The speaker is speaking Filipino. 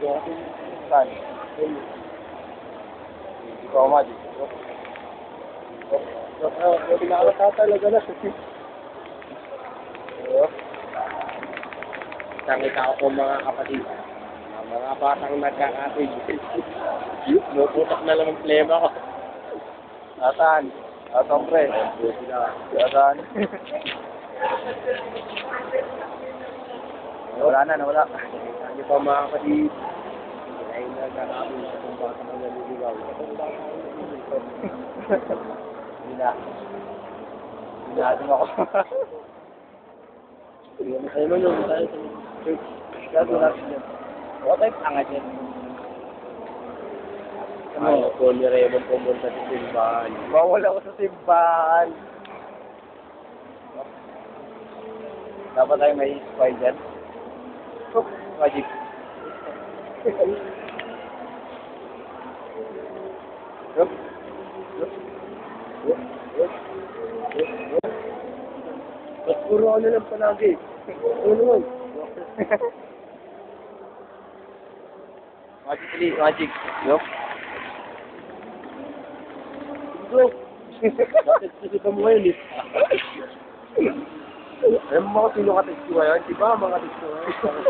Saan? Ikaw, Magic. Pinakatatalaga na. Nakita ko po mga kapatid. Mga batang nagkakatid. Nuputak na lang ang plema ko. Asan? Asan, pre? Asan? Wala na, nawala. Ano pa mga kapatid? Ay nagkakatid sa kung batang ang naliligaw. Hindi na. Hindi ako. Ay mo nung tayo sa church. Gago natin yan. What type angat yan? Ayaw po ni Raymond pumunta sa simbahan. Bawal ako sa simbahan. Dapat tayo may spy dyan. Oh, Magic. Yup. Ba't puro ano lang palagi? Ano mo? Magic please, Magic. Yup. Ito. Bakit kasi ka mo ngayon eh? Alam mo mga sino ka-text ko ngayon? Di ba mga text ko ngayon?